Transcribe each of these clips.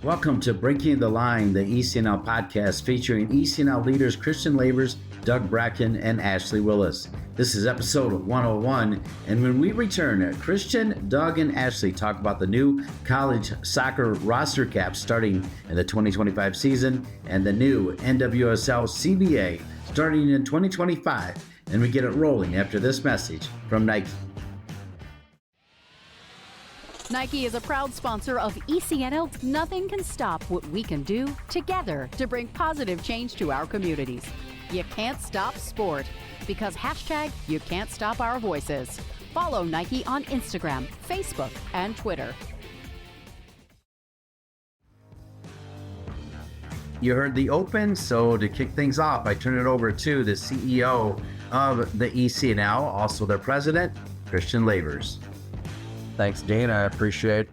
Welcome to Breaking the Line, the ECNL podcast featuring ECNL leaders Christian Lavers, Doug Bracken, and Ashley Willis. This is episode 101, and when we return, Christian, Doug, and Ashley talk about the new college soccer roster cap starting in the 2025 season and the new NWSL CBA starting in 2025, and we get it rolling after this message from Nike. Nike is a proud sponsor of ECNL. Nothing can stop what we can do together to bring positive change to our communities. You can't stop sport because #you can't stop our voices. Follow Nike on Instagram, Facebook, and Twitter. You heard the open, so to kick things off, I turn it over to the CEO of the ECNL, also their president, Christian Lavers. Thanks, Dean. I appreciate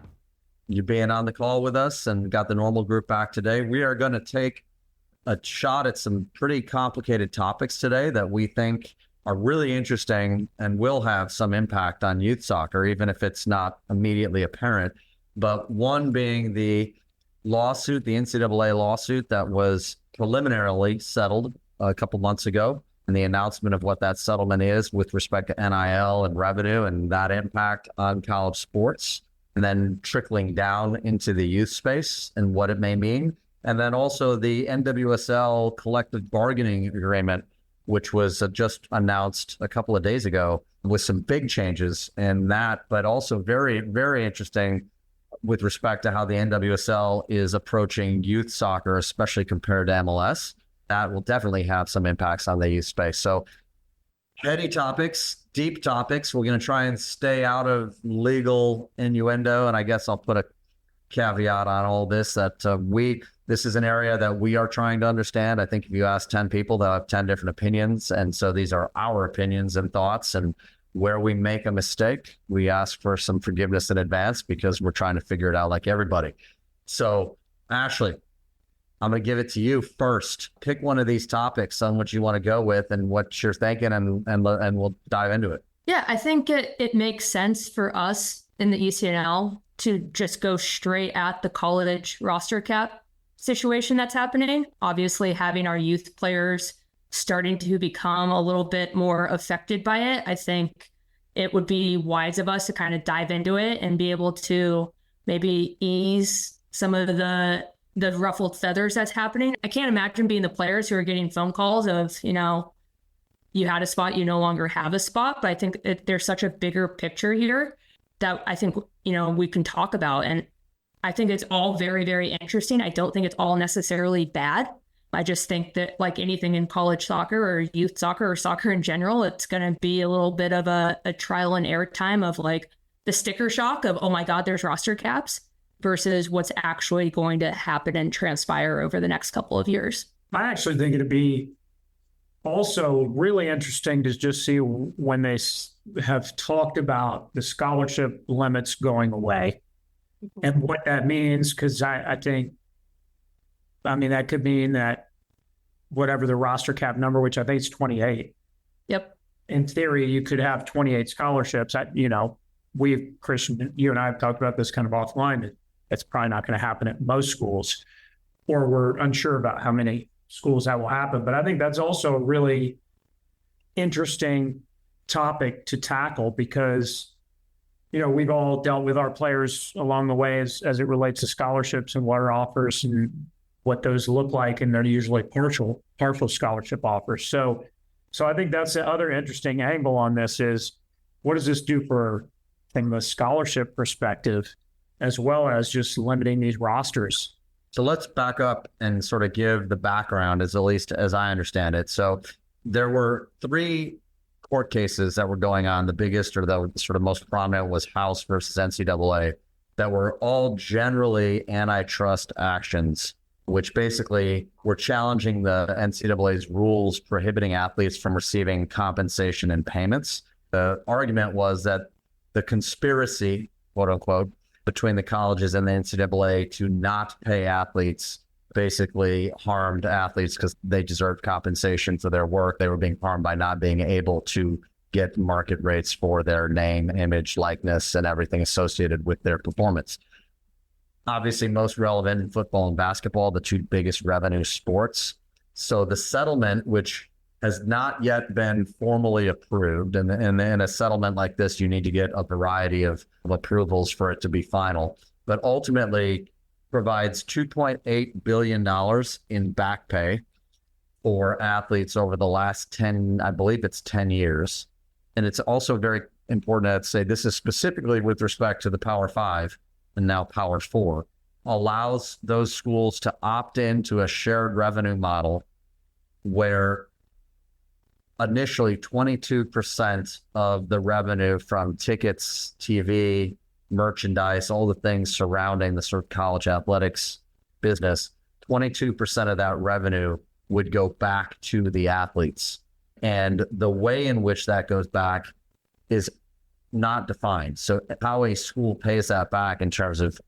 you being on the call with us and got the normal group back today. We are going to take a shot at some pretty complicated topics today that we think are really interesting and will have some impact on youth soccer, even if it's not immediately apparent. But one being the lawsuit, the NCAA lawsuit that was preliminarily settled a couple months ago, and the announcement of what that settlement is with respect to NIL and revenue and that impact on college sports, and then trickling down into the youth space and what it may mean. And then also the NWSL Collective Bargaining Agreement, which was just announced a couple of days ago with some big changes in that, but also very, very interesting with respect to how the NWSL is approaching youth soccer, especially compared to MLS. That will definitely have some impacts on the youth space. So heady topics, deep topics. We're going to try and stay out of legal innuendo. And I guess I'll put a caveat on all this that this is an area that we are trying to understand. I think if you ask 10 people, they'll have 10 different opinions. And so these are our opinions and thoughts. And where we make a mistake, we ask for some forgiveness in advance because we're trying to figure it out like everybody. So Ashley, I'm going to give it to you first. Pick one of these topics on what you want to go with and what you're thinking, and we'll dive into it. Yeah, I think it makes sense for us in the ECNL to just go straight at the college roster cap situation that's happening. Obviously, having our youth players starting to become a little bit more affected by it, I think it would be wise of us to kind of dive into it and be able to maybe ease some of the ruffled feathers that's happening. I can't imagine being the players who are getting phone calls of, you had a spot, you no longer have a spot. But I think there's such a bigger picture here that I think, we can talk about. And I think it's all very, very interesting. I don't think it's all necessarily bad. I just think that like anything in college soccer or youth soccer or soccer in general, it's going to be a little bit of a trial and error time of like the sticker shock of, oh my God, there's roster caps, versus what's actually going to happen and transpire over the next couple of years. I actually think it'd be also really interesting to just see when they have talked about the scholarship limits going away and what that means, because I think, that could mean that whatever the roster cap number, which I think is 28. Yep. In theory, you could have 28 scholarships. Christian, you and I have talked about this kind of offline. It's probably not going to happen at most schools, or we're unsure about how many schools that will happen. But I think that's also a really interesting topic to tackle because, we've all dealt with our players along the way as it relates to scholarships and what are offers and what those look like. And they're usually partial scholarship offers. So I think that's the other interesting angle on this is what does this do from the scholarship perspective, as well as just limiting these rosters. So let's back up and sort of give the background, at least as I understand it. So there were 3 court cases that were going on. The biggest or the sort of most prominent was House versus NCAA, that were all generally antitrust actions, which basically were challenging the NCAA's rules prohibiting athletes from receiving compensation and payments. The argument was that the conspiracy, quote unquote, between the colleges and the NCAA to not pay athletes basically harmed athletes because they deserved compensation for their work. They were being harmed by not being able to get market rates for their name, image, likeness, and everything associated with their performance. obviously most relevant in football and basketball, the two biggest revenue sports. So the settlement, which has not yet been formally approved, and in a settlement like this, you need to get a variety of approvals for it to be final, but ultimately provides $2.8 billion in back pay for athletes over the last 10, I believe it's 10 years. And it's also very important to say this is specifically with respect to the Power Five and now Power Four, allows those schools to opt into a shared revenue model where initially 22% of the revenue from tickets, TV, merchandise, all the things surrounding the sort of college athletics business, 22% of that revenue would go back to the athletes. And the way in which that goes back is not defined. So how a school pays that back in terms of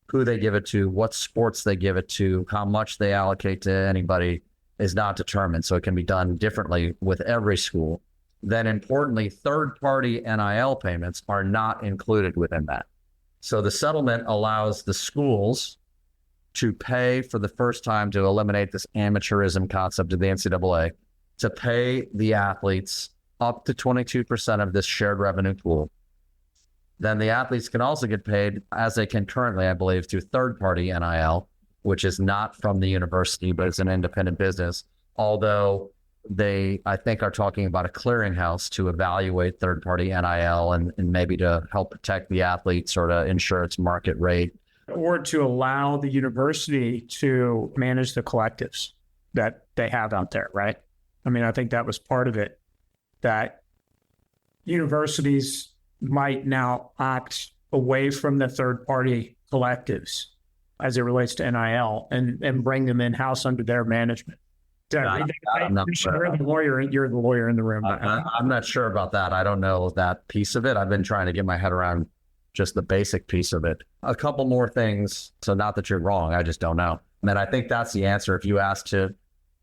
who they give it to, what sports they give it to, how much they allocate to anybody is not determined. So it can be done differently with every school. Then importantly, third-party NIL payments are not included within that. So the settlement allows the schools to pay for the first time, to eliminate this amateurism concept of the NCAA, to pay the athletes up to 22% of this shared revenue pool. Then the athletes can also get paid, as they can currently, I believe, through third-party NIL, which is not from the university, but it's an independent business. Although they, I think, are talking about a clearinghouse to evaluate third-party NIL and maybe to help protect the athletes or to ensure its market rate. Or to allow the university to manage the collectives that they have out there, right? I mean, I think that was part of it, that universities might now opt away from the third-party collectives as it relates to NIL and bring them in-house under their management. I'm not sure. You're the lawyer in the room. I'm not sure about that. I don't know that piece of it. I've been trying to get my head around just the basic piece of it. A couple more things. So not that you're wrong. I just don't know. And I think that's the answer. If you ask to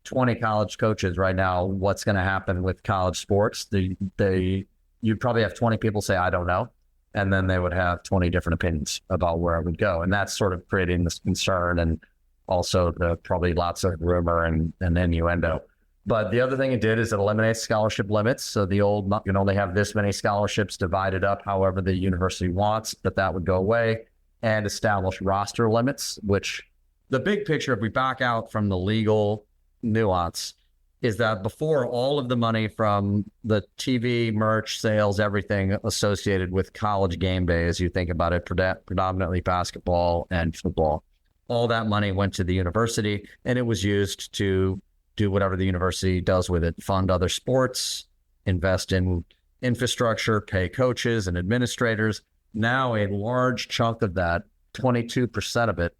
20 college coaches right now, what's going to happen with college sports? You'd probably have 20 people say, I don't know. And then they would have 20 different opinions about where it would go. And that's sort of creating this concern and also the probably lots of rumor and innuendo. But the other thing it did is it eliminates scholarship limits. So the old, you can only have this many scholarships divided up however the university wants, that would go away, and establish roster limits, which the big picture, if we back out from the legal nuance, is that before, all of the money from the TV, merch, sales, everything associated with college game day, as you think about it, predominantly basketball and football, all that money went to the university, and it was used to do whatever the university does with it, fund other sports, invest in infrastructure, pay coaches and administrators. Now a large chunk of that, 22% of it,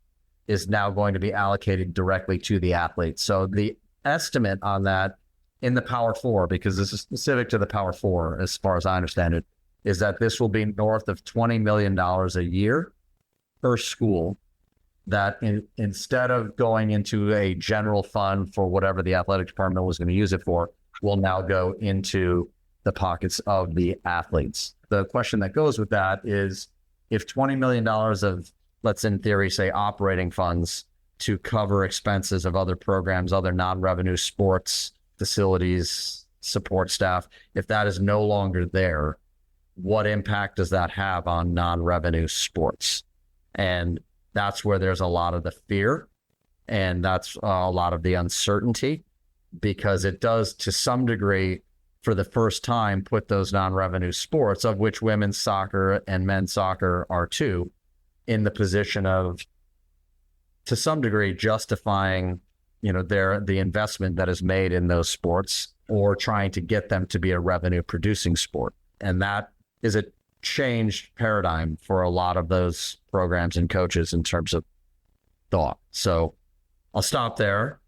is now going to be allocated directly to the athletes. So the estimate on that in the Power Four, because this is specific to the Power Four, as far as I understand it, is that this will be north of $20 million a year per school, that instead of going into a general fund for whatever the athletic department was going to use it for, will now go into the pockets of the athletes. The question that goes with that is, if $20 million of, let's in theory say, operating funds to cover expenses of other programs, other non-revenue sports, facilities, support staff, if that is no longer there, what impact does that have on non-revenue sports? And that's where there's a lot of the fear, and that's a lot of the uncertainty, because it does, to some degree, for the first time, put those non-revenue sports, of which women's soccer and men's soccer are two, in the position of, to some degree, justifying, the investment that is made in those sports, or trying to get them to be a revenue producing sport. And that is a changed paradigm for a lot of those programs and coaches in terms of thought. So I'll stop there.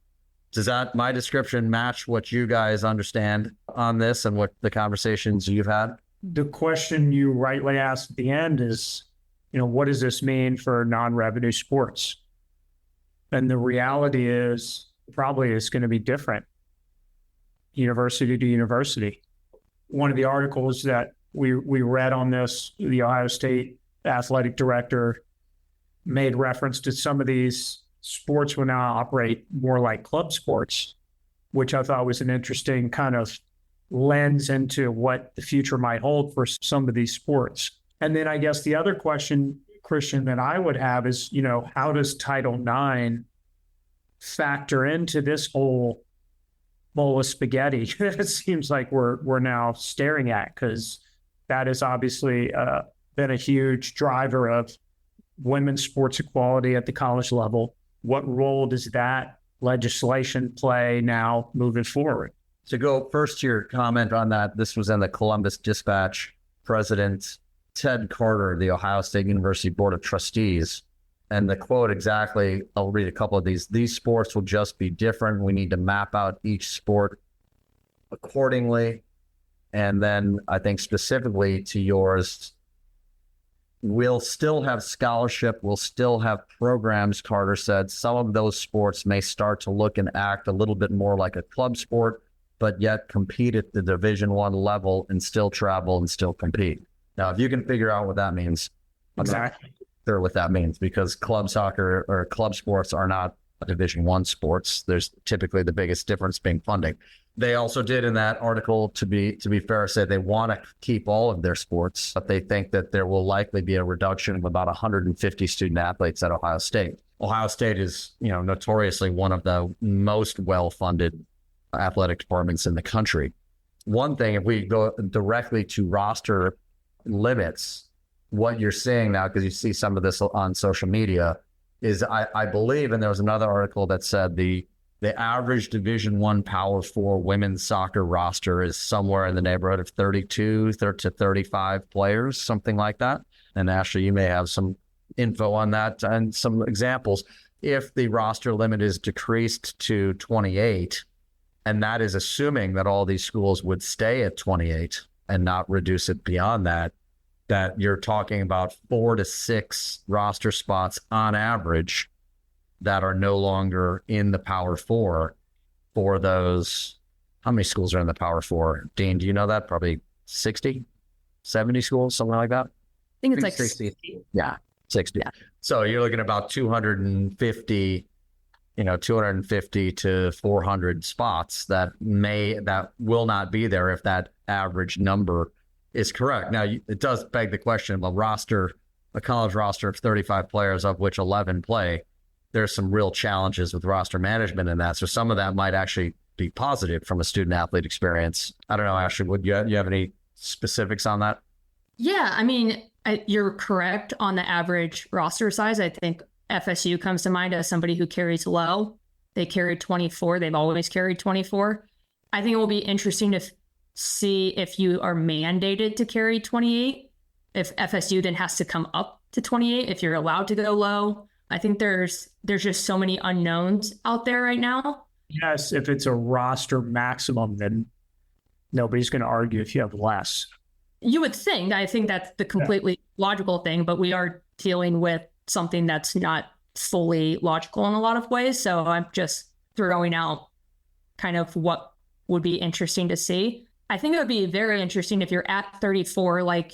Does my description match what you guys understand on this and what the conversations you've had? The question you rightly asked at the end is, what does this mean for non-revenue sports? And the reality is, probably it's going to be different, university to university. One of the articles that we read on this, the Ohio State athletic director made reference to some of these sports will now operate more like club sports, which I thought was an interesting kind of lens into what the future might hold for some of these sports. And then I guess the other question, Christian, that I would have is, how does Title IX factor into this whole bowl of spaghetti that it seems like we're now staring at? Because that has obviously been a huge driver of women's sports equality at the college level. What role does that legislation play now moving forward? To go first to your comment on that, this was in the Columbus Dispatch. President Ted Carter, the Ohio State University Board of Trustees, and the quote exactly, I'll read a couple of these. These sports will just be different. We need to map out each sport accordingly. And then I think specifically to yours, we'll still have scholarship. We'll still have programs, Carter said. Some of those sports may start to look and act a little bit more like a club sport, but yet compete at the Division I level and still travel and still compete. Now, if you can figure out what that means, Exactly. I'm not sure what that means, because club soccer or club sports are not Division I sports. There's typically the biggest difference being funding. They also did in that article, to be fair, say they want to keep all of their sports, but they think that there will likely be a reduction of about 150 student athletes at Ohio State. Ohio State is, notoriously one of the most well-funded athletic departments in the country. One thing, if we go directly to roster limits, what you're seeing now, because you see some of this on social media, is I believe, and there was another article that said the average Division I Power 4 women's soccer roster is somewhere in the neighborhood of 32 to 35 players, something like that. And Ashley, you may have some info on that and some examples. If the roster limit is decreased to 28, and that is assuming that all these schools would stay at 28 and not reduce it beyond that, that you're talking about 4 to 6 roster spots on average that are no longer in the Power 4 for those. How many schools are in the Power 4? Dean, do you know that? Probably 60, 70 schools, something like that? I think it's like 60. Yeah, 60. Yeah. So you're looking at about 250 to 400 spots that will not be there if that average number is correct. Now, it does beg the question of a college roster of 35 players, of which 11 play. There's some real challenges with roster management in that. So some of that might actually be positive from a student athlete experience. I don't know, Ashley, would you have any specifics on that? Yeah, I mean, you're correct on the average roster size. I think FSU comes to mind as somebody who carries low. They carry 24. They've always carried 24. I think it will be interesting to see if you are mandated to carry 28, if FSU then has to come up to 28, if you're allowed to go low. I think there's just so many unknowns out there right now. Yes, if it's a roster maximum, then nobody's going to argue if you have less. You would think. I think that's the completely logical thing, but we are dealing with something that's not fully logical in a lot of ways. So I'm just throwing out kind of what would be interesting to see. I think it would be very interesting if you're at 34, like,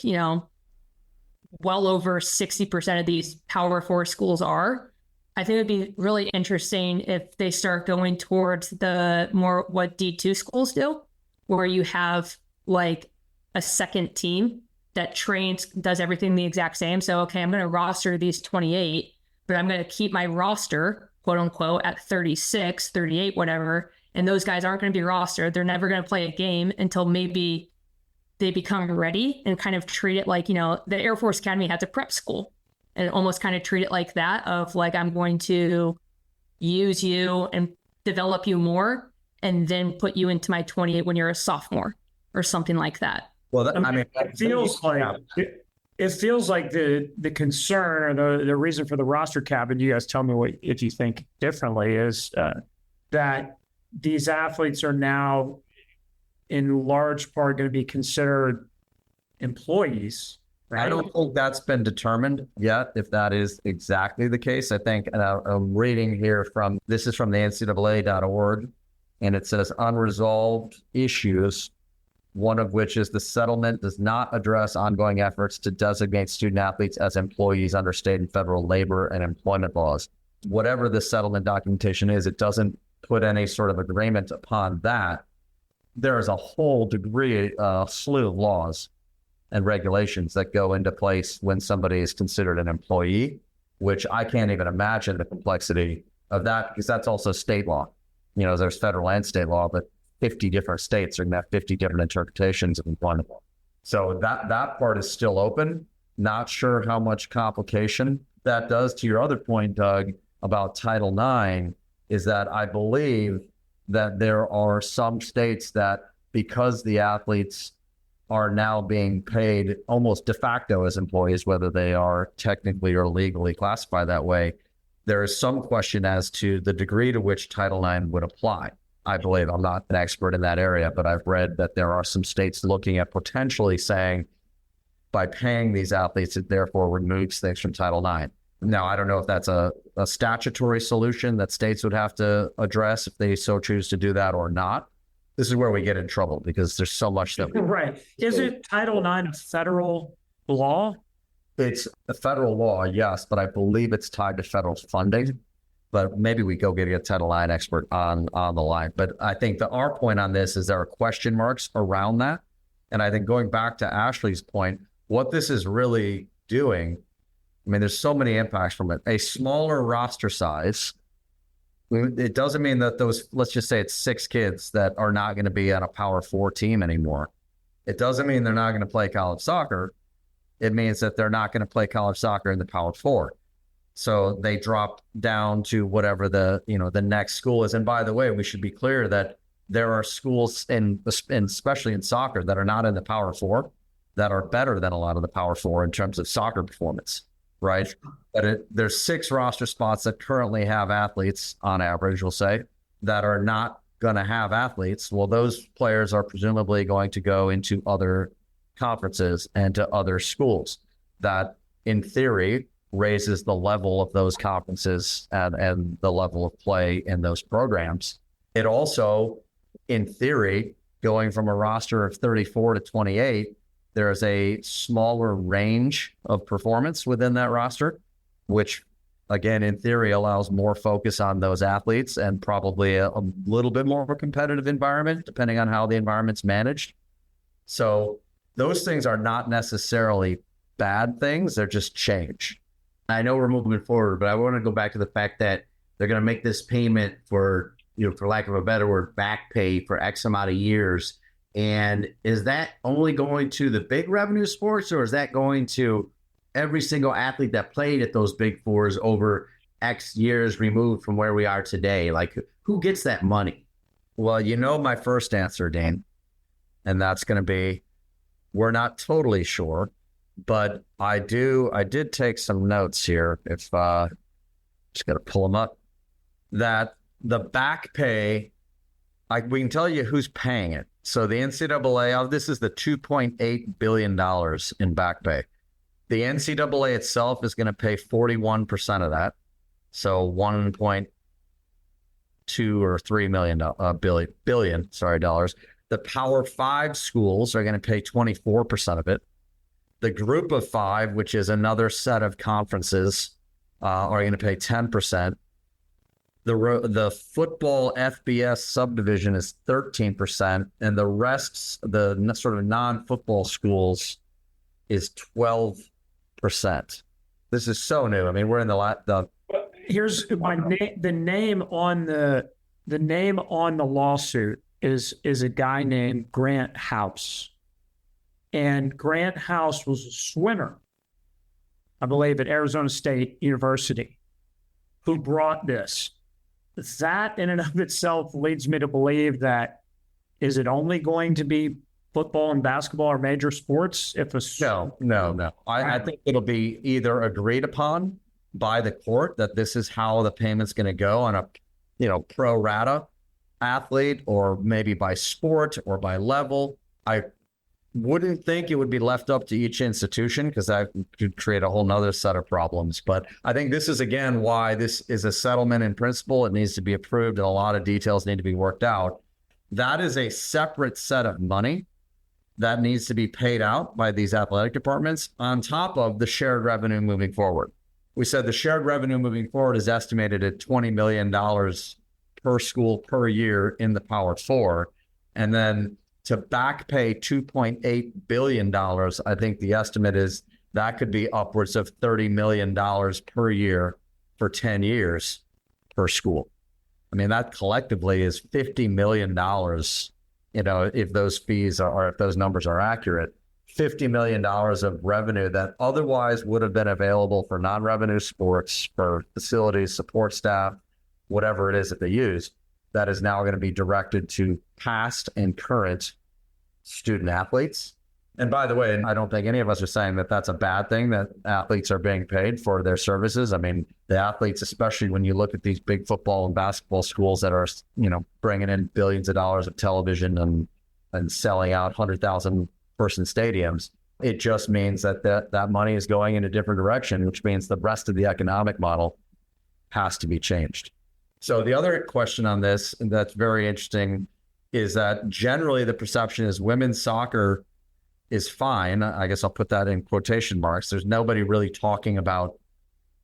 well over 60% of these Power 4 schools are. I think it would be really interesting if they start going towards the more what D2 schools do, where you have like a second team that trains, does everything the exact same. So, okay, I'm going to roster these 28, but I'm going to keep my roster, quote unquote, at 36, 38, whatever. And those guys aren't going to be rostered. They're never going to play a game until maybe they become ready, and kind of treat it like, the Air Force Academy has a prep school, and almost kind of treat it like that, of like, I'm going to use you and develop you more and then put you into my 28 when you're a sophomore or something like that. Well, it feels like the concern or the reason for the roster cap, and you guys tell me if you think differently, is that these athletes are now in large part going to be considered employees, right? I don't think that's been determined yet, if that is exactly the case. I think I'm reading here this is from the NCAA.org, and it says unresolved issues one of which is the settlement does not address ongoing efforts to designate student athletes as employees under state and federal labor and employment laws. Whatever the settlement documentation is, it doesn't put any sort of agreement upon that. There is a whole degree, slew of laws and regulations that go into place when somebody is considered an employee, which I can't even imagine the complexity of that, because that's also state law. You know, there's federal and state law, but 50 different states are going to have 50 different interpretations of employment law. So that part is still open. Not sure how much complication that does. To your other point, Doug, about Title IX, is that I believe that there are some states that, because the athletes are now being paid almost de facto as employees, whether they are technically or legally classified that way, there is some question as to the degree to which Title IX would apply. I believe, I'm not an expert in that area, but I've read that there are some states looking at potentially saying, by paying these athletes, it therefore removes things from Title IX. Now, I don't know if that's a statutory solution that states would have to address if they so choose to do that or not. This is where we get in trouble, because there's so much that right. Isn't Title IX a federal law? It's a federal law, yes, but I believe it's tied to federal funding. But maybe we go get a Title IX expert on the line. But I think that our point on this is there are question marks around that. And I think going back to Ashley's point, what this is really doing, I mean, there's so many impacts from it. A smaller roster size, it doesn't mean that those, let's just say it's 6 kids that are not going to be on a Power 4 team anymore. It doesn't mean they're not going to play college soccer. It means that they're not going to play college soccer in the Power 4. So they drop down to whatever the next school is. And by the way, we should be clear that there are schools, especially in soccer, that are not in the Power 4 that are better than a lot of the Power 4 in terms of soccer performance, right? But there's 6 roster spots that currently have athletes on average, we'll say, that are not going to have athletes. Well, those players are presumably going to go into other conferences and to other schools. That, in theory, raises the level of those conferences and the level of play in those programs. It also, in theory, going from a roster of 34 to 28, there's a smaller range of performance within that roster, which, again, in theory, allows more focus on those athletes and probably a little bit more of a competitive environment, depending on how the environment's managed. So those things are not necessarily bad things. They're just change. I know we're moving forward, but I want to go back to the fact that they're going to make this payment for, for lack of a better word, back pay for X amount of years. And is that only going to the big revenue sports, or is that going to every single athlete that played at those big fours over X years removed from where we are today? Like, who gets that money? Well, my first answer, Dane, and that's going to be, we're not totally sure. But I did take some notes here. If just got to pull them up, that the back pay, we can tell you who's paying it. So the NCAA, this is the $2.8 billion in back pay. The NCAA itself is going to pay 41% of that. So $1.2 or $3 billion dollars. The Power 5 schools are going to pay 24% of it. The Group of 5, which is another set of conferences, are going to pay 10%. The football FBS subdivision is 13%, and the rest, the sort of non-football schools, is 12%. This is so new. I mean, we're in the Here's the name on the lawsuit is a guy named Grant House. And Grant House was a swimmer, I believe, at Arizona State University, who brought this. That in and of itself leads me to believe that, is it only going to be football and basketball or major sports? No. I think it'll be either agreed upon by the court that this is how the payment's going to go on a, pro rata athlete, or maybe by sport or by level. I wouldn't think it would be left up to each institution, because that could create a whole nother set of problems. But I think this is, again, why this is a settlement in principle. It needs to be approved, and a lot of details need to be worked out. That is a separate set of money that needs to be paid out by these athletic departments on top of the shared revenue moving forward. We said the shared revenue moving forward is estimated at $20 million per school per year in the Power Four. And then to back pay $2.8 billion, I think the estimate is that could be upwards of $30 million per year for 10 years per school. I mean, that collectively is $50 million, if those fees are, if those numbers are accurate, $50 million of revenue that otherwise would have been available for non-revenue sports, for facilities, support staff, whatever it is that they use, that is now going to be directed to past and current student athletes. And by the way, I don't think any of us are saying that that's a bad thing, that athletes are being paid for their services. I mean, the athletes, especially when you look at these big football and basketball schools that are, bringing in billions of dollars of television and selling out 100,000 person stadiums, it just means that money is going in a different direction, which means the rest of the economic model has to be changed. So the other question on this, and that's very interesting, is that generally the perception is women's soccer is fine. I guess I'll put that in quotation marks. There's nobody really talking about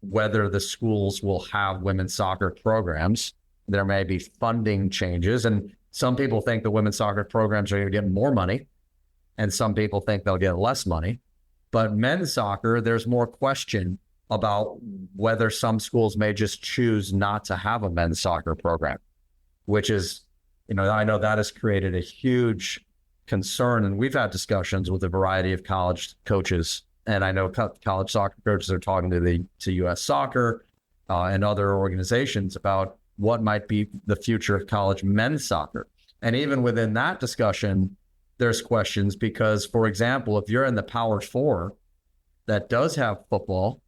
whether the schools will have women's soccer programs. There may be funding changes, and some people think the women's soccer programs are going to get more money, and some people think they'll get less money. But men's soccer, there's more question about whether some schools may just choose not to have a men's soccer program, which is, I know that has created a huge concern. And we've had discussions with a variety of college coaches. And I know college soccer coaches are talking to U.S. Soccer and other organizations about what might be the future of college men's soccer. And even within that discussion, there's questions because, for example, if you're in the Power Four that does have football,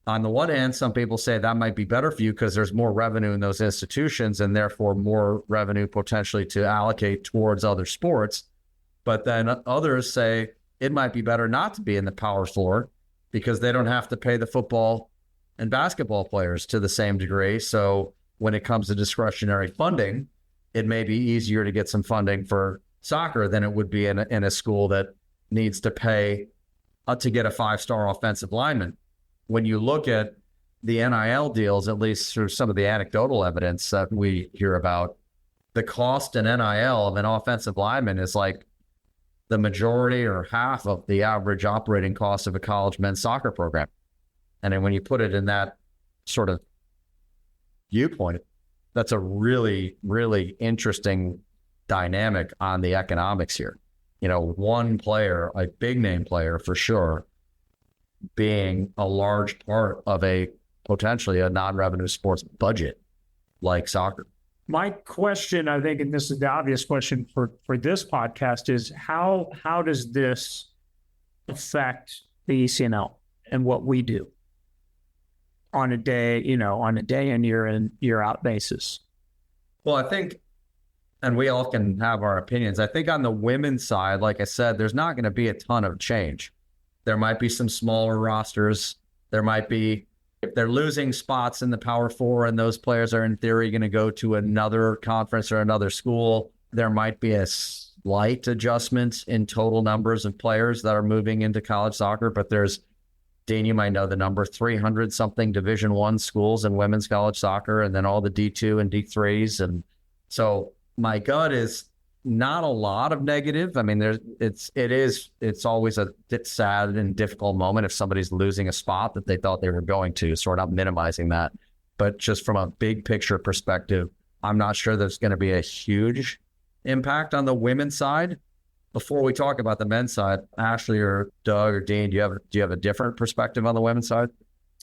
on the one hand, some people say that might be better for you because there's more revenue in those institutions and therefore more revenue potentially to allocate towards other sports. But then others say it might be better not to be in the Power Four because they don't have to pay the football and basketball players to the same degree. So when it comes to discretionary funding, it may be easier to get some funding for soccer than it would be in a school that needs to pay to get a 5-star offensive lineman. When you look at the NIL deals, at least through some of the anecdotal evidence that we hear about, the cost in NIL of an offensive lineman is like the majority or half of the average operating cost of a college men's soccer program. And then when you put it in that sort of viewpoint, that's a really, really interesting dynamic on the economics here. One player, a big name player for sure, being a large part of potentially a non-revenue sports budget like soccer. My question, I think, and this is the obvious question for this podcast, is how does this affect the ECNL and what we do on a day in year out basis? Well, I think, and we all can have our opinions. I think on the women's side, like I said, there's not going to be a ton of change. There might be some smaller rosters. There might be, if they're losing spots in the Power Four and those players are in theory going to go to another conference or another school, there might be a slight adjustment in total numbers of players that are moving into college soccer. But there's, Dean, you might know the number, 300 something Division I schools in women's college soccer, and then all the D2 and D3s. And so my gut is not a lot of negative. I mean, it's always a sad and difficult moment if somebody's losing a spot that they thought they were going to, so we're not minimizing that. But just from a big picture perspective, I'm not sure there's going to be a huge impact on the women's side. Before we talk about the men's side, Ashley or Doug or Dean, do you have a different perspective on the women's side?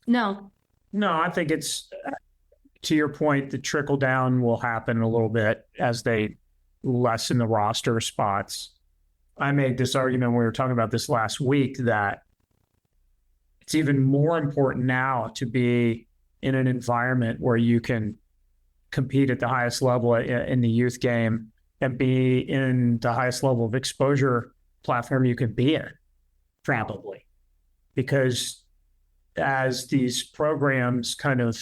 No, I think it's, to your point, the trickle down will happen a little bit as they lessen the roster spots. I made this argument when we were talking about this last week that it's even more important now to be in an environment where you can compete at the highest level in the youth game and be in the highest level of exposure platform you can be in, probably. Because as these programs kind of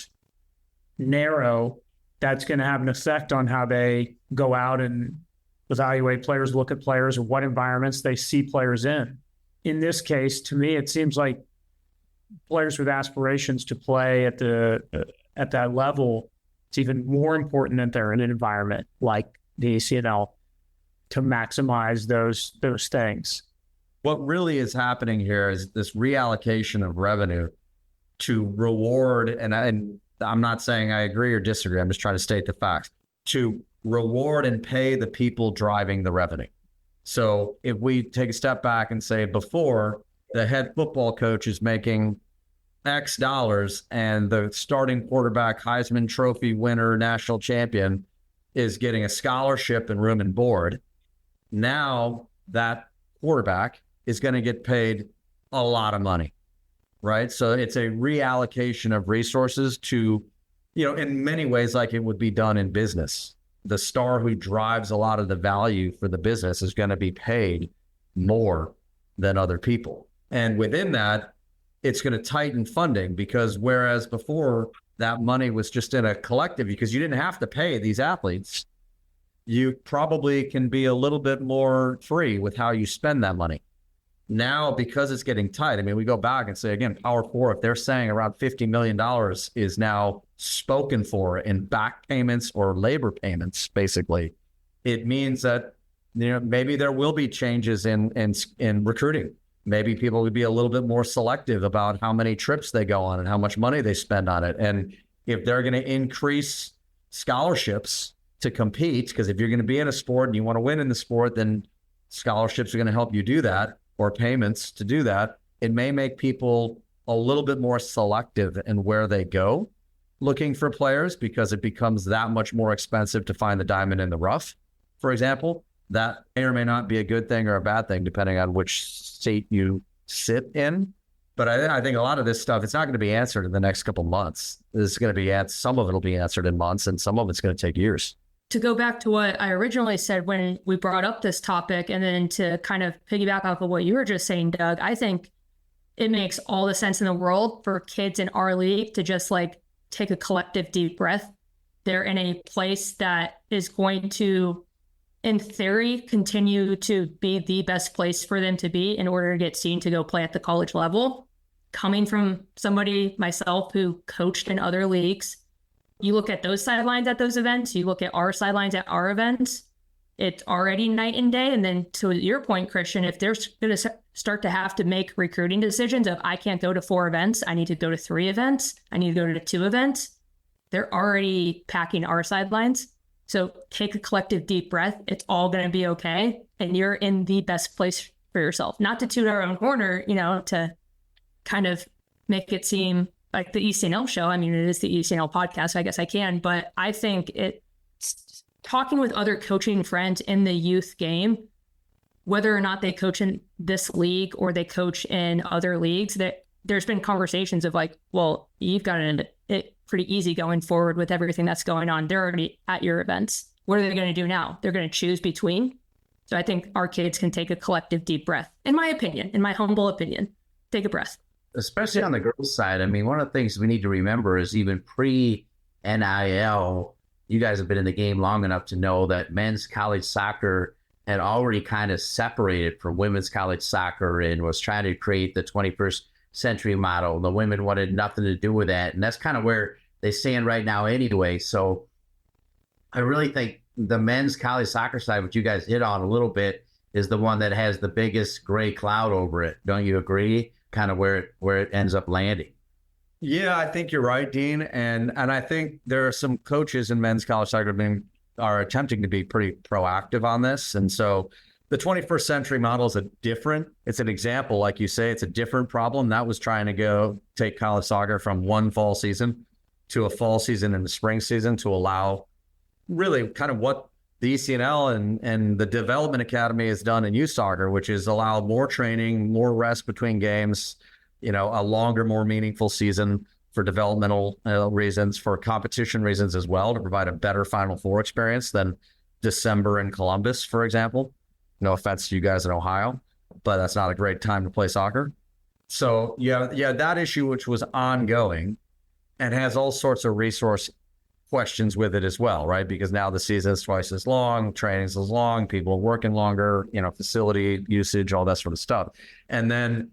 narrow, that's going to have an effect on how they go out and evaluate players, look at players, and what environments they see players in. In this case, to me, it seems like players with aspirations to play at that level, it's even more important that they're in an environment like the ECNL to maximize those things. What really is happening here is this reallocation of revenue to reward, and I'm not saying I agree or disagree, I'm just trying to state the facts, to reward and pay the people driving the revenue. So if we take a step back and say before, the head football coach is making X dollars and the starting quarterback, Heisman Trophy winner, national champion is getting a scholarship and room and board. Now that quarterback is going to get paid a lot of money, right? So it's a reallocation of resources to, in many ways, like it would be done in business. The star who drives a lot of the value for the business is going to be paid more than other people. And within that, it's going to tighten funding, because whereas before that money was just in a collective, because you didn't have to pay these athletes, you probably can be a little bit more free with how you spend that money. Now, because it's getting tight, I mean, we go back and say, again, Power Four, if they're saying around $50 million is now spoken for in back payments or labor payments, basically, it means that, maybe there will be changes in recruiting. Maybe people would be a little bit more selective about how many trips they go on and how much money they spend on it. And if they're going to increase scholarships to compete, because if you're going to be in a sport and you want to win in the sport, then scholarships are going to help you do that, or payments to do that. It may make people a little bit more selective in where they go looking for players, because it becomes that much more expensive to find the diamond in the rough, for example. That may or may not be a good thing or a bad thing, depending on which seat you sit in. But I think a lot of this stuff, it's not going to be answered in the next couple months. This is going to be some of it will be answered in months, and some of it's going to take years. To go back to what I originally said when we brought up this topic, and then to kind of piggyback off of what you were just saying, Doug, I think it makes all the sense in the world for kids in our league to just take a collective deep breath. They're in a place that is going to, in theory, continue to be the best place for them to be in order to get seen to go play at the college level. Coming from somebody, myself, who coached in other leagues, you look at those sidelines at those events, you look at our sidelines at our events, it's already night and day. And then to your point, Christian, if they're going to start to have to make recruiting decisions of, I can't go to 4 events, I need to go to 3 events, I need to go to 2 events, they're already packing our sidelines. So take a collective deep breath. It's all going to be okay. And you're in the best place for yourself. Not to toot our own corner, to kind of make it seem like the ECNL show. I mean, it is the ECNL podcast, so I guess I can. But I think it's talking with other coaching friends in the youth game, whether or not they coach in this league or they coach in other leagues, that there's been conversations of well, you've got it pretty easy going forward with everything that's going on. They're already at your events. What are they going to do now? They're going to choose between. So I think our kids can take a collective deep breath, in my opinion, in my humble opinion. Take a breath. Especially on the girls' side. I mean, one of the things we need to remember is even pre-NIL, you guys have been in the game long enough to know that men's college soccer had already kind of separated from women's college soccer and was trying to create the 21st century model. The women wanted nothing to do with that. And that's kind of where they stand right now anyway. So I really think the men's college soccer side, which you guys hit on a little bit, is the one that has the biggest gray cloud over it. Don't you agree? Kind of where it ends up landing. Yeah, I think you're right, Dean. And I think there are some coaches in men's college soccer are attempting to be pretty proactive on this. And so the 21st century model is it's an example, like you say, it's a different problem. That was trying to take college soccer from one fall season to a fall season and the spring season to allow really kind of what the ECNL and the Development Academy has done in youth soccer, which is allow more training, more rest between games, a longer, more meaningful season for developmental reasons, for competition reasons as well, to provide a better Final Four experience than December in Columbus, for example. No offense to you guys in Ohio, but that's not a great time to play soccer. So yeah, that issue, which was ongoing and has all sorts of resource questions with it as well, right? Because now the season is twice as long, training's as long, people are working longer, facility usage, all that sort of stuff. And then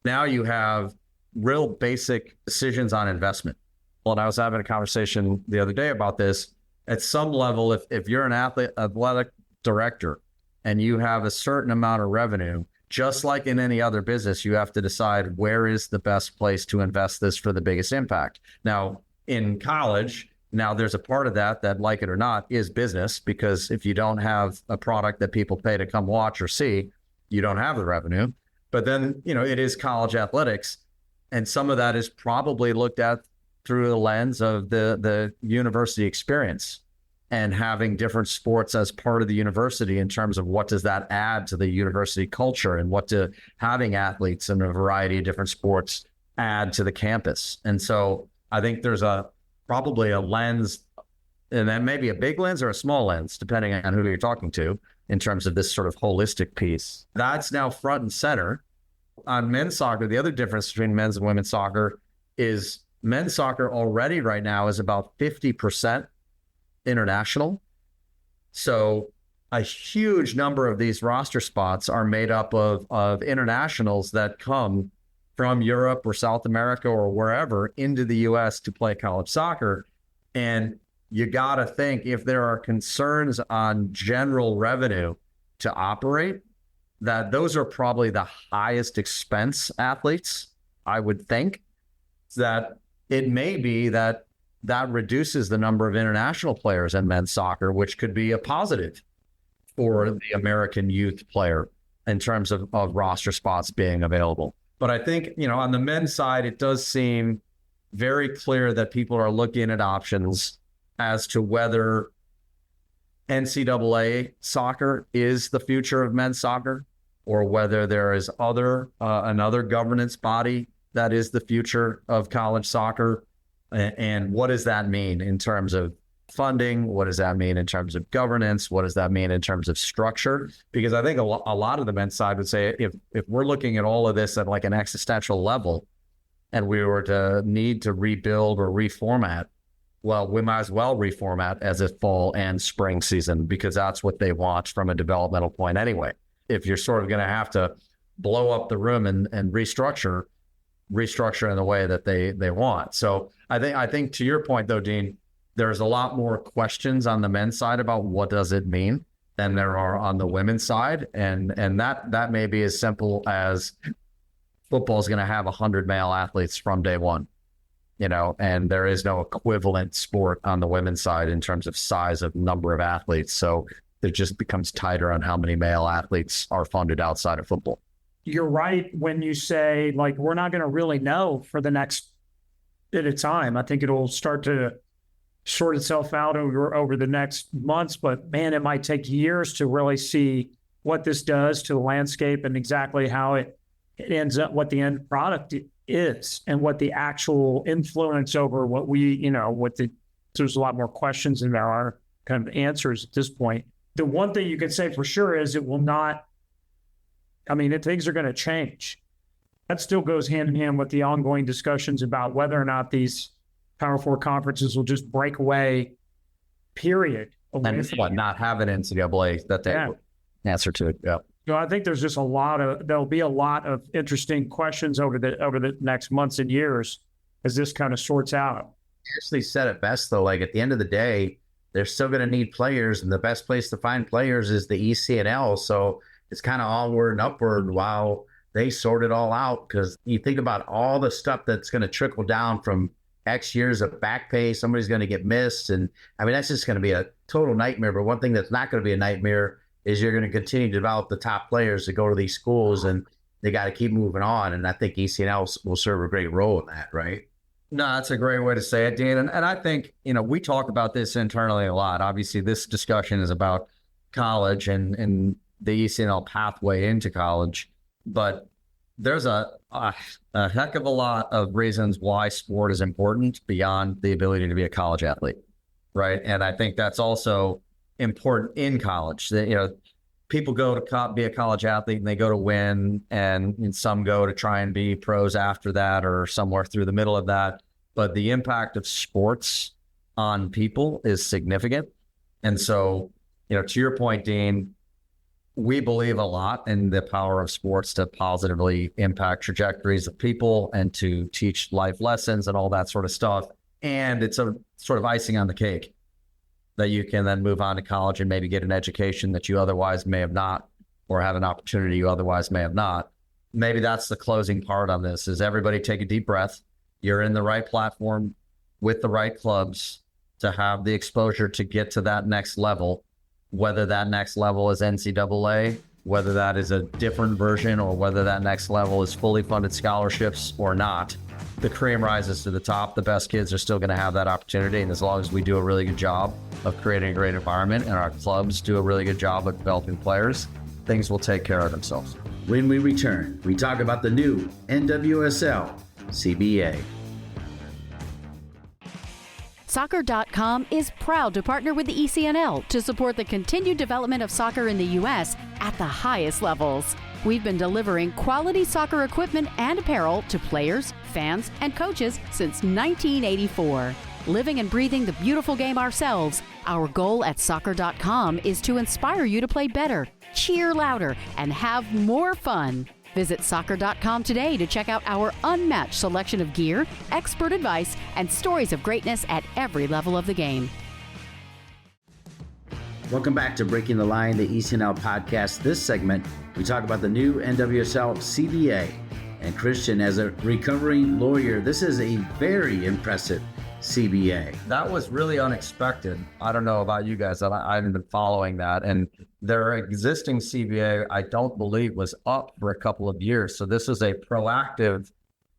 now you have real basic decisions on investment. Well, and I was having a conversation the other day about this. At some level, if you're an athletic director and you have a certain amount of revenue, just like in any other business, you have to decide where is the best place to invest this for the biggest impact. Now, in college, there's a part of that, like it or not, is business, because if you don't have a product that people pay to come watch or see, you don't have the revenue. But then, it is college athletics. And some of that is probably looked at through the lens of the university experience and having different sports as part of the university in terms of what does that add to the university culture and what do having athletes in a variety of different sports add to the campus. And so I think there's probably a lens, and then maybe a big lens or a small lens, depending on who you're talking to, in terms of this sort of holistic piece. That's now front and center. On men's soccer, the other difference between men's and women's soccer is men's soccer already right now is about 50% international. So a huge number of these roster spots are made up of internationals that come from Europe or South America or wherever into the U.S. to play college soccer. And you got to think, if there are concerns on general revenue to operate, that those are probably the highest expense athletes, I would think. That it may be that reduces the number of international players in men's soccer, which could be a positive for the American youth player in terms of roster spots being available. But I think, on the men's side, it does seem very clear that people are looking at options as to whether NCAA soccer is the future of men's soccer, or whether there is another governance body that is the future of college soccer. And what does that mean in terms of funding? What does that mean in terms of governance? What does that mean in terms of structure? Because I think a lot of the men's side would say, if we're looking at all of this at like an existential level, and we were to need to rebuild or reformat, well, we might as well reformat as a fall and spring season, because that's what they want from a developmental point anyway. If you're sort of going to have to blow up the room and restructure in the way that they want. So I think to your point though, Dean, there's a lot more questions on the men's side about what does it mean than there are on the women's side. And that may be as simple as football is going to have 100 male athletes from day one, and there is no equivalent sport on the women's side in terms of size of number of athletes. So it just becomes tighter on how many male athletes are funded outside of football. You're right when you say, like, we're not going to really know for the next bit of time. I think it'll start to sort itself out over the next months, but man, it might take years to really see what this does to the landscape and exactly how it ends up, what the end product is, and what the actual influence over what there's a lot more questions than there are kind of answers at this point. The one thing you can say for sure is it will not, things are going to change. That still goes hand in hand with the ongoing discussions about whether or not these Power Four conferences will just break away, period. And it's what, not have an NCAA that they answer to it. Yeah. So I think there's just there'll be a lot of interesting questions over the next months and years as this kind of sorts out. Ashley said it best though, like at the end of the day, they're still going to need players, and the best place to find players is the ECNL. So it's kind of onward and upward while they sort it all out, because you think about all the stuff that's going to trickle down from X years of back pay. Somebody's going to get missed. And that's just going to be a total nightmare. But one thing that's not going to be a nightmare is you're going to continue to develop the top players to go to these schools, and they got to keep moving on. And I think ECNL will serve a great role in that, right? No, that's a great way to say it, Dean. And I think, we talk about this internally a lot. Obviously, this discussion is about college and the ECNL pathway into college. But there's a heck of a lot of reasons why sport is important beyond the ability to be a college athlete, right? And I think that's also important in college. People go to be a college athlete and they go to win, and some go to try and be pros after that or somewhere through the middle of that. But the impact of sports on people is significant. And so, to your point, Dean, we believe a lot in the power of sports to positively impact trajectories of people and to teach life lessons and all that sort of stuff. And it's a sort of icing on the cake that you can then move on to college and maybe get an education that you otherwise may have not, or have an opportunity you otherwise may have not. Maybe that's the closing part on this, is everybody take a deep breath. You're in the right platform with the right clubs to have the exposure to get to that next level, whether that next level is NCAA, whether that is a different version, or whether that next level is fully funded scholarships or not. The cream rises to the top. The best kids are still going to have that opportunity. And as long as we do a really good job of creating a great environment and our clubs do a really good job of developing players, things will take care of themselves. When we return, we talk about the new NWSL CBA. Soccer.com is proud to partner with the ECNL to support the continued development of soccer in the U.S. at the highest levels. We've been delivering quality soccer equipment and apparel to players, fans, and coaches since 1984. Living and breathing the beautiful game ourselves, our goal at Soccer.com is to inspire you to play better, cheer louder, and have more fun. Visit Soccer.com today to check out our unmatched selection of gear, expert advice, and stories of greatness at every level of the game. Welcome back to Breaking the Line, the ECNL podcast. This segment, we talk about the new NWSL CBA. And Christian, as a recovering lawyer, this is a very impressive CBA. That was really unexpected. I don't know about you guys. I haven't been following that. And their existing CBA, I don't believe, was up for a couple of years. So this is a proactive,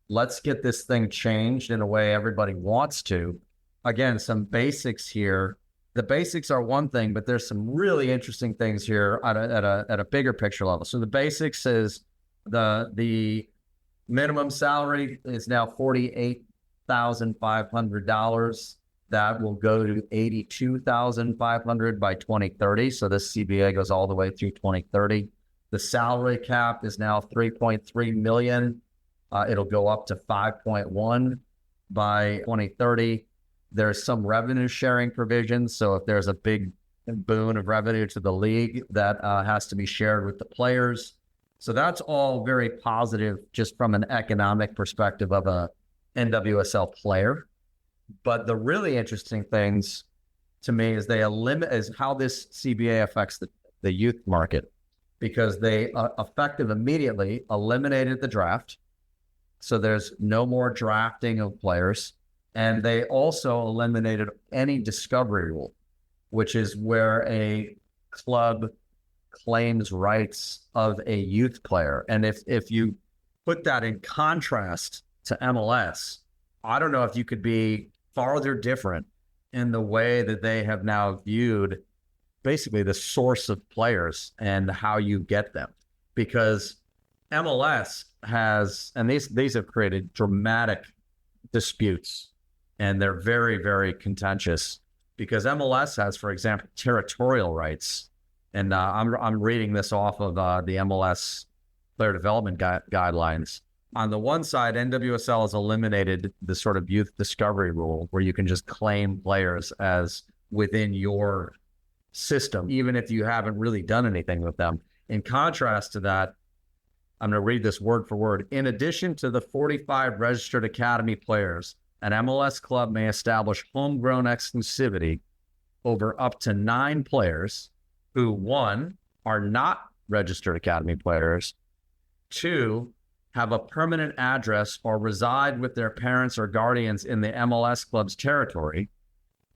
let's get this thing changed in a way everybody wants to. Again, some basics here. The basics are one thing, but there's some really interesting things here at a bigger picture level. So the basics is the minimum salary is now $48,500. That will go to $82,500 by 2030. So this CBA goes all the way through 2030. The salary cap is now $3.3 million. It'll go up to $5.1 by 2030. There's some revenue sharing provisions. So if there's a big boon of revenue to the league, that has to be shared with the players. So that's all very positive just from an economic perspective of a NWSL player. But the really interesting things to me is how this CBA affects the youth market, because they effective immediately eliminated the draft. So there's no more drafting of players. And they also eliminated any discovery rule, which is where a club claims rights of a youth player. And if you put that in contrast to MLS, I don't know if you could be farther different in the way that they have now viewed basically the source of players and how you get them. Because MLS has, and these have created dramatic disputes, and they're very, very contentious, because MLS has, for example, territorial rights. And I'm reading this off of the MLS player development guidelines. On the one side, NWSL has eliminated the sort of youth discovery rule where you can just claim players as within your system, even if you haven't really done anything with them. In contrast to that, I'm going to read this word for word. In addition to the 45 registered academy players, an MLS club may establish homegrown exclusivity over up to 9 players who, 1, are not registered academy players, 2, have a permanent address or reside with their parents or guardians in the MLS club's territory,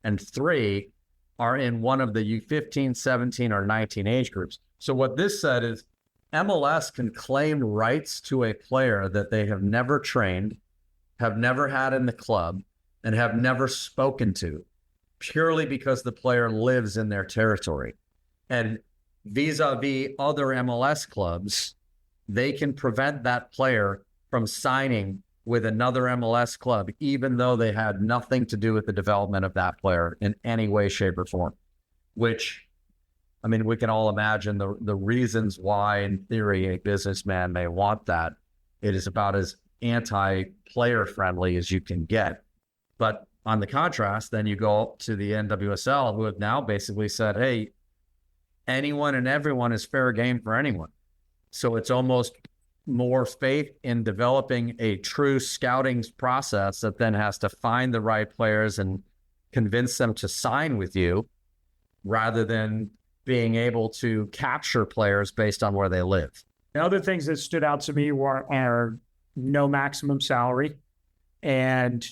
and 3, are in one of the U15, 17, or 19 age groups. So what this said is MLS can claim rights to a player that they have never trained, have never had in the club, and have never spoken to, purely because the player lives in their territory. And vis-a-vis other MLS clubs, they can prevent that player from signing with another MLS club, even though they had nothing to do with the development of that player in any way, shape, or form. Which, I mean, we can all imagine the reasons why, in theory, a businessman may want that. It is about as anti-player friendly as you can get. But On the contrast, then you go to the NWSL, who have now basically said, hey, anyone and everyone is fair game for anyone. So it's almost more faith in developing a true scouting process that then has to find the right players and convince them to sign with you, rather than being able to capture players based on where they live. The other things that stood out to me are no maximum salary and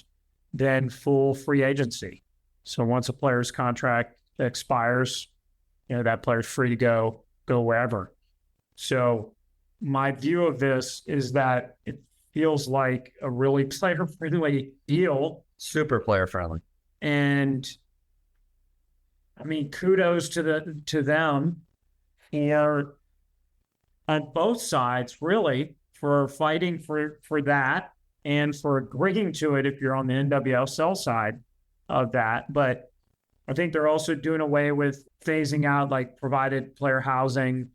then full free agency. So once a player's contract expires, that player's free to go wherever. So my view of this is that it feels like a really player-friendly deal. Super player-friendly. And I mean, kudos to them for on both sides, really, for fighting for that and for agreeing to it if you're on the NWSL side of that. But I think they're also doing away with phasing out like provided player housing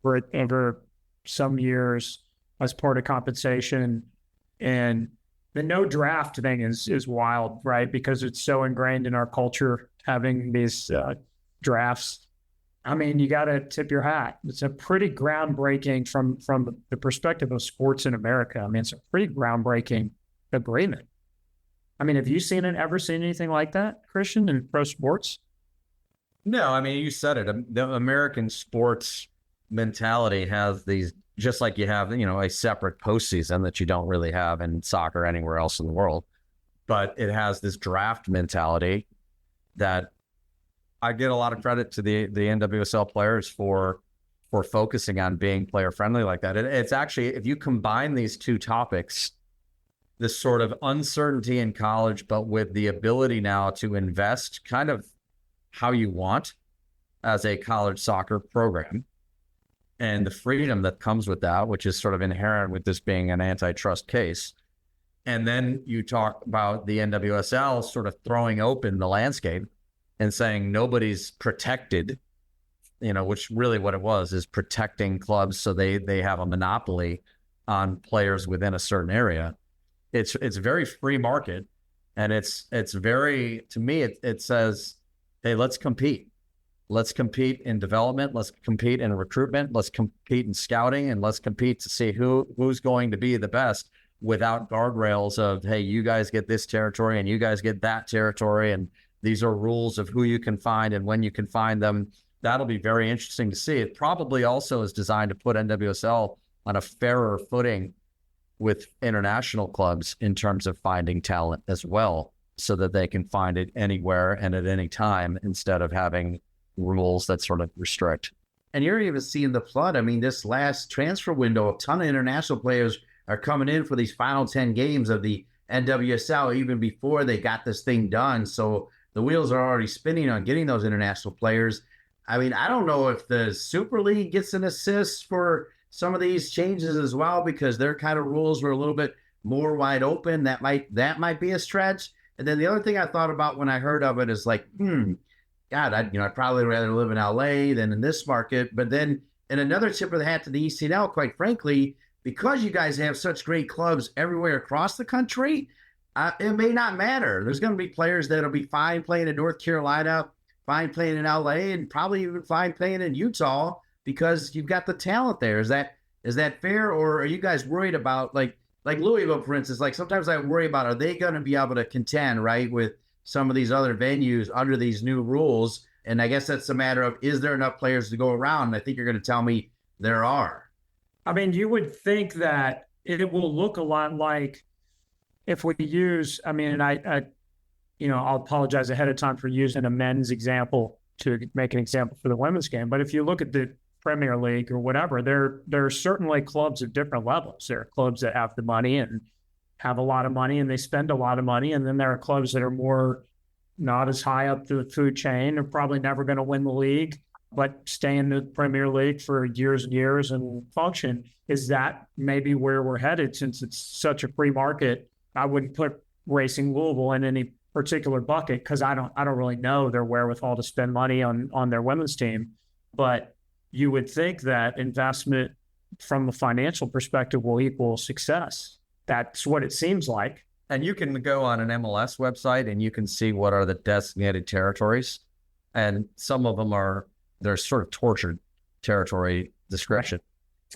for over some years as part of compensation. And the no draft thing is wild, right? Because it's so ingrained in our culture, having these drafts. I mean, you got to tip your hat. It's a pretty groundbreaking from the perspective of sports in America. I mean, it's a pretty groundbreaking agreement. I mean, have you ever seen anything like that, Christian, in pro sports? No, I mean, you said it. The American sports mentality has these, just like you have, a separate postseason that you don't really have in soccer anywhere else in the world. But it has this draft mentality that I get a lot of credit to the NWSL players for focusing on being player friendly like that. It's actually, if you combine these two topics, this sort of uncertainty in college, but with the ability now to invest kind of how you want as a college soccer program, and the freedom that comes with that, which is sort of inherent with this being an antitrust case. And then you talk about the NWSL sort of throwing open the landscape and saying nobody's protected, which really what it was is protecting clubs so they have a monopoly on players within a certain area. It's very free market, and it's very, to me, it says, hey, let's compete. Let's compete in development. Let's compete in recruitment. Let's compete in scouting, and let's compete to see who's going to be the best without guardrails of, hey, you guys get this territory and you guys get that territory, and these are rules of who you can find and when you can find them. That'll be very interesting to see. It probably also is designed to put NWSL on a fairer footing with international clubs in terms of finding talent as well, so that they can find it anywhere and at any time instead of having rules that sort of restrict. And you're even seeing the flood. I mean, this last transfer window, a ton of international players are coming in for these final 10 games of the NWSL even before they got this thing done. So the wheels are already spinning on getting those international players. I mean, I don't know if the Super League gets an assist for some of these changes as well, because their kind of rules were a little bit more wide open. That might be a stretch. And then the other thing I thought about when I heard of it is like, God, I'd probably rather live in LA than in this market. But then, in another tip of the hat to the ECNL, quite frankly, because you guys have such great clubs everywhere across the country, it may not matter. There's going to be players that'll be fine playing in North Carolina, fine playing in LA, and probably even fine playing in Utah because you've got the talent there. Is that fair, or are you guys worried about like Louisville, for instance? Like sometimes I worry about, are they going to be able to contend, right, with some of these other venues under these new rules? And I guess that's a matter of, is there enough players to go around? And I think you're going to tell me there are. I mean, you would think that it will look a lot like if we use, I mean, and I'll apologize ahead of time for using a men's example to make an example for the women's game. But if you look at the Premier League or whatever, there are certainly clubs at different levels. There are clubs that have the money and have a lot of money and they spend a lot of money. And then there are clubs that are more not as high up the food chain. They're probably never going to win the league, but stay in the Premier League for years and years and function. Is that maybe where we're headed, since it's such a free market? I wouldn't put Racing Louisville in any particular bucket because I don't really know their wherewithal to spend money on their women's team. But you would think that investment from a financial perspective will equal success. That's what it seems like. And you can go on an MLS website and you can see what are the designated territories. And some of them they're sort of tortured territory description.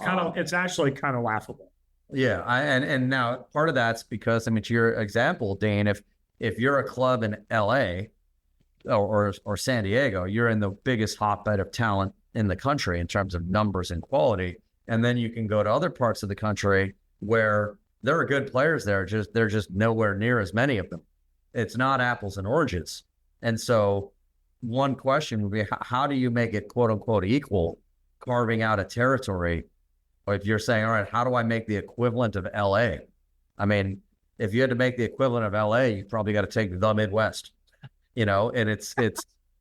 It's actually kind of laughable. Yeah. And now part of that's because, I mean, to your example, Dane, if you're a club in LA or San Diego, you're in the biggest hotbed of talent in the country in terms of numbers and quality. And then you can go to other parts of the country where there are good players there. They're just nowhere near as many of them. It's not apples and oranges. And so one question would be, how do you make it quote unquote equal, carving out a territory? Or if you're saying, all right, how do I make the equivalent of LA? I mean, if you had to make the equivalent of LA, you probably got to take the Midwest, and it's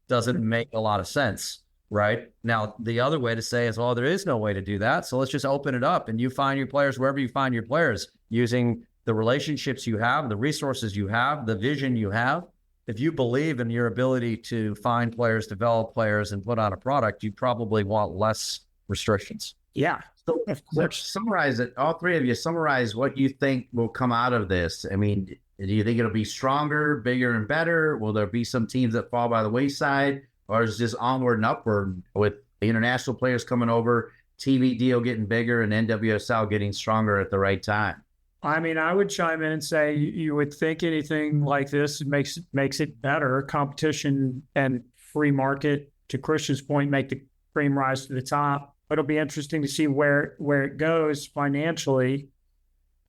doesn't make a lot of sense. Right now, the other way to say is, well, there is no way to do that. So let's just open it up and you find your players wherever you find your players, using the relationships you have, the resources you have, the vision you have. If you believe in your ability to find players, develop players, and put on a product, you probably want less restrictions. Yeah. So let's summarize it. All three of you summarize what you think will come out of this. I mean, do you think it'll be stronger, bigger, and better? Will there be some teams that fall by the wayside? Or is this onward and upward with international players coming over, TV deal getting bigger, and NWSL getting stronger at the right time? I mean, I would chime in and say you would think anything like this makes it better. Competition and free market, to Christian's point, make the cream rise to the top. It'll be interesting to see where it goes financially,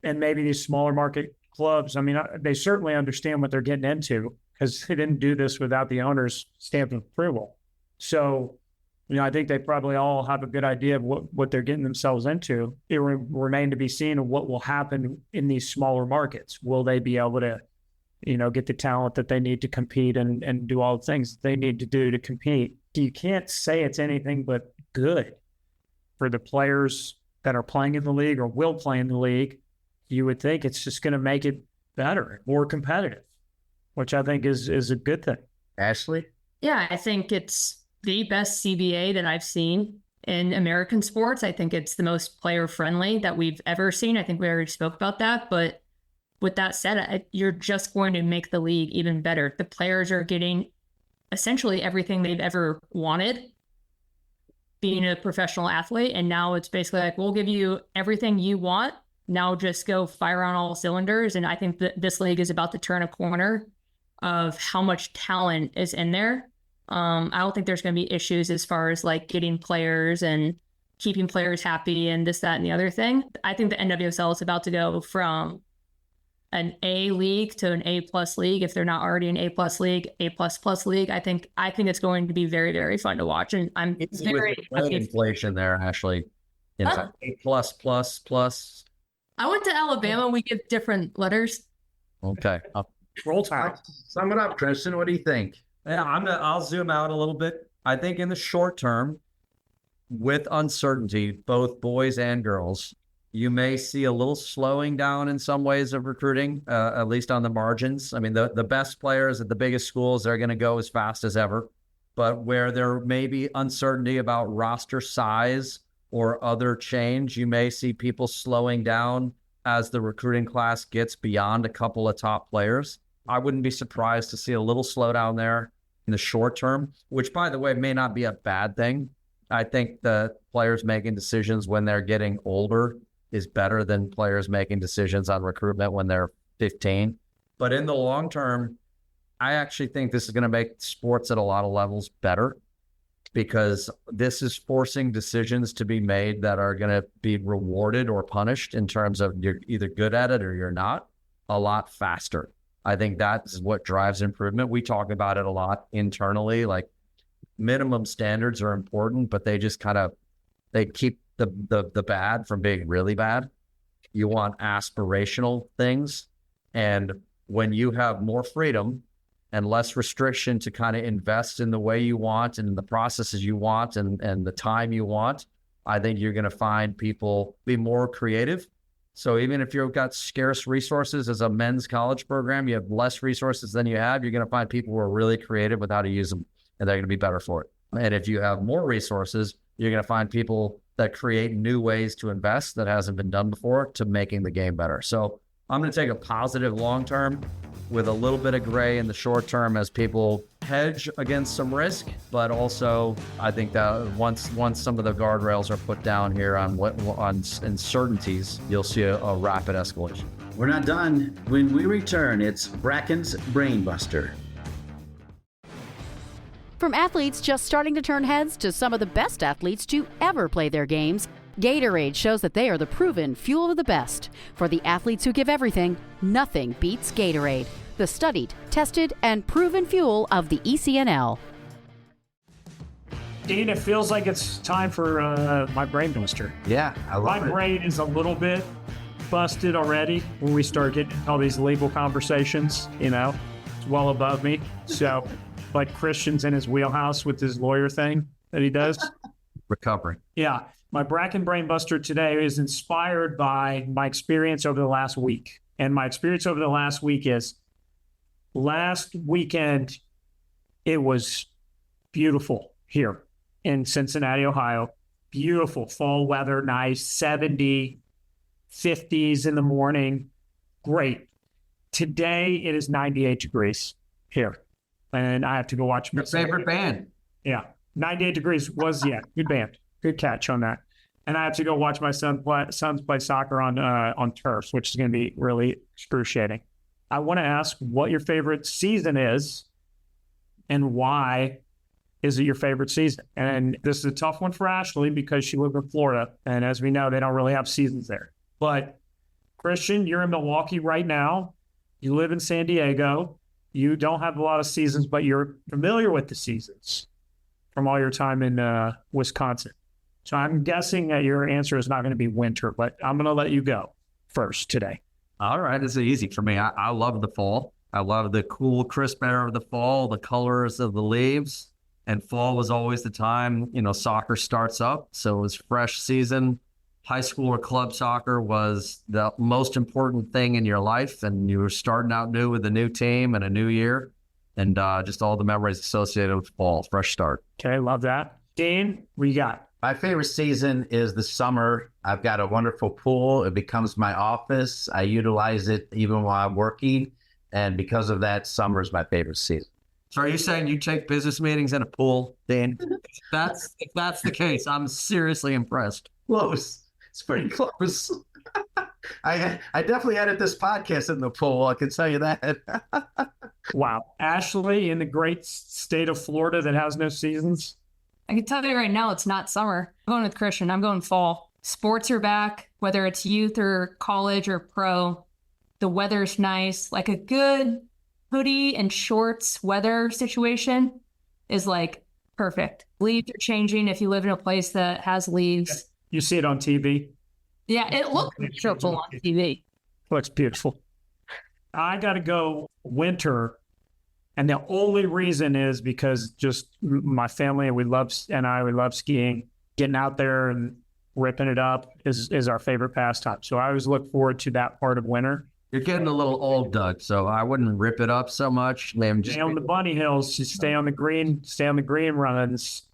and maybe these smaller market clubs. I mean, they certainly understand what they're getting into, because they didn't do this without the owner's stamp of approval. So, I think they probably all have a good idea of what they're getting themselves into. It will remain to be seen of what will happen in these smaller markets. Will they be able to, get the talent that they need to compete and do all the things they need to do to compete? You can't say it's anything but good for the players that are playing in the league or will play in the league. You would think it's just going to make it better, more competitive, which I think is a good thing. Ashley? Yeah, I think it's the best CBA that I've seen in American sports. I think it's the most player-friendly that we've ever seen. I think we already spoke about that. But with that said, you're just going to make the league even better. The players are getting essentially everything they've ever wanted being a professional athlete. And now it's basically like, we'll give you everything you want. Now just go fire on all cylinders. And I think that this league is about to turn a corner of how much talent is in there. I don't think there's going to be issues as far as like getting players and keeping players happy and this, that, and the other thing. I think the NWSL is about to go from an A league to an A+ league. If they're not already an A+ league, A++ league. I think it's going to be very, very fun to watch. And I'm very inflation there, Ashley. A+++. I went to Alabama. We give different letters. Okay. Roll Tide. Sum it up, Christian. What do you think? Yeah, I'll zoom out a little bit. I think in the short term, with uncertainty, both boys and girls, you may see a little slowing down in some ways of recruiting, at least on the margins. I mean, the best players at the biggest schools, they're going to go as fast as ever. But where there may be uncertainty about roster size or other change, you may see people slowing down as the recruiting class gets beyond a couple of top players. I wouldn't be surprised to see a little slowdown there in the short term, which, by the way, may not be a bad thing. I think the players making decisions when they're getting older is better than players making decisions on recruitment when they're 15. But in the long term, I actually think this is going to make sports at a lot of levels better, because this is forcing decisions to be made that are going to be rewarded or punished in terms of you're either good at it or you're not, a lot faster. I think that's what drives improvement. We talk about it a lot internally, like minimum standards are important, but they just they keep the bad from being really bad. You want aspirational things. And when you have more freedom and less restriction to kind of invest in the way you want and in the processes you want and the time you want, I think you're going to find people be more creative. So even if you've got scarce resources as a men's college program, you have less resources than you have, you're going to find people who are really creative with how to use them, and they're going to be better for it. And if you have more resources, you're going to find people that create new ways to invest that hasn't been done before to making the game better. So I'm going to take a positive long term with a little bit of gray in the short term as people hedge against some risk. But also, I think that once some of the guardrails are put down here on uncertainties, you'll see a rapid escalation. We're not done. When we return, it's Bracken's Brainbuster. From athletes just starting to turn heads to some of the best athletes to ever play their games, Gatorade shows that they are the proven fuel of the best. For the athletes who give everything, nothing beats Gatorade, the studied, tested, and proven fuel of the ECNL. Dean, it feels like it's time for my brain buster. Yeah, I love it. My brain is a little bit busted already when we start getting all these legal conversations, it's well above me. So, like Christian's in his wheelhouse with his lawyer thing that he does. Recovering. Yeah. My Bracken Brainbuster today is inspired by my experience over the last week. And my experience over the last week is last weekend, it was beautiful here in Cincinnati, Ohio. Beautiful fall weather, nice, 70, 50s in the morning. Great. Today, it is 98 degrees here. And I have to go watch my favorite band. Yeah. 98 degrees was, good band. Good catch on that. And I have to go watch my sons play soccer on turfs, which is going to be really excruciating. I want to ask what your favorite season is and why is it your favorite season? And this is a tough one for Ashley because she lives in Florida. And as we know, they don't really have seasons there. But Christian, you're in Milwaukee right now. You live in San Diego. You don't have a lot of seasons, but you're familiar with the seasons from all your time in Wisconsin. So I'm guessing that your answer is not going to be winter, but I'm going to let you go first today. All right. This is easy for me. I love the fall. I love the cool, crisp air of the fall, the colors of the leaves. And fall was always the time, soccer starts up. So it was fresh season. High school or club soccer was the most important thing in your life. And you were starting out new with a new team and a new year. And just all the memories associated with fall, fresh start. Okay, love that. Dean, what you got? My favorite season is the summer. I've got a wonderful pool. It becomes my office. I utilize it even while I'm working. And because of that, summer is my favorite season. So are you saying you take business meetings in a pool, Dan? If that's the case, I'm seriously impressed. Close. It's pretty close. I definitely edit this podcast in the pool. I can tell you that. Wow. Ashley, in the great state of Florida that has no seasons. I can tell you right now, it's not summer. I'm going with Christian. I'm going fall. Sports are back, whether it's youth or college or pro. The weather's nice. Like a good hoodie and shorts weather situation is like perfect. Leaves are changing if you live in a place that has leaves. You see it on TV. Yeah, it looks beautiful on TV. Looks beautiful. I got to go winter. And the only reason is because just my family, we love skiing. Getting out there and ripping it up is our favorite pastime. So I always look forward to that part of winter. You're getting a little old, Doug, so I wouldn't rip it up so much. Stay on the bunny hills, stay on the green runs.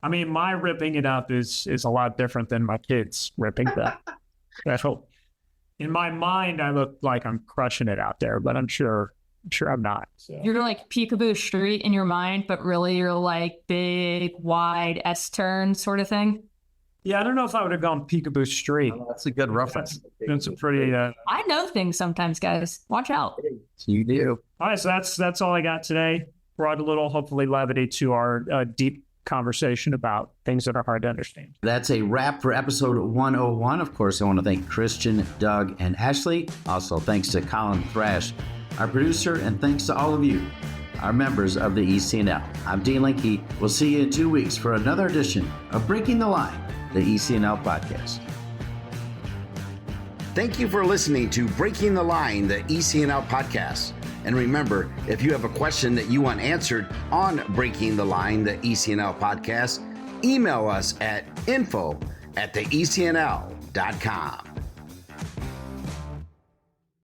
I mean, my ripping it up is a lot different than my kids ripping that. So in my mind, I look like I'm crushing it out there, but I'm sure I'm not. So. You're like Peekaboo Street in your mind, but really you're like big, wide S-turn sort of thing. Yeah, I don't know if I would have gone Peekaboo Street. Oh, that's a good reference. That's a pretty... I know things sometimes, guys. Watch out. You do. All right, so that's all I got today. Brought a little, hopefully, levity to our deep conversation about things that are hard to understand. That's a wrap for episode 101. Of course, I want to thank Christian, Doug, and Ashley. Also, thanks to Colin Thrash, our producer, and thanks to all of you, our members of the ECNL. I'm Dean Linke. We'll see you in 2 weeks for another edition of Breaking the Line, the ECNL podcast. Thank you for listening to Breaking the Line, the ECNL podcast. And remember, if you have a question that you want answered on Breaking the Line, the ECNL podcast, email us at info@theecnl.com.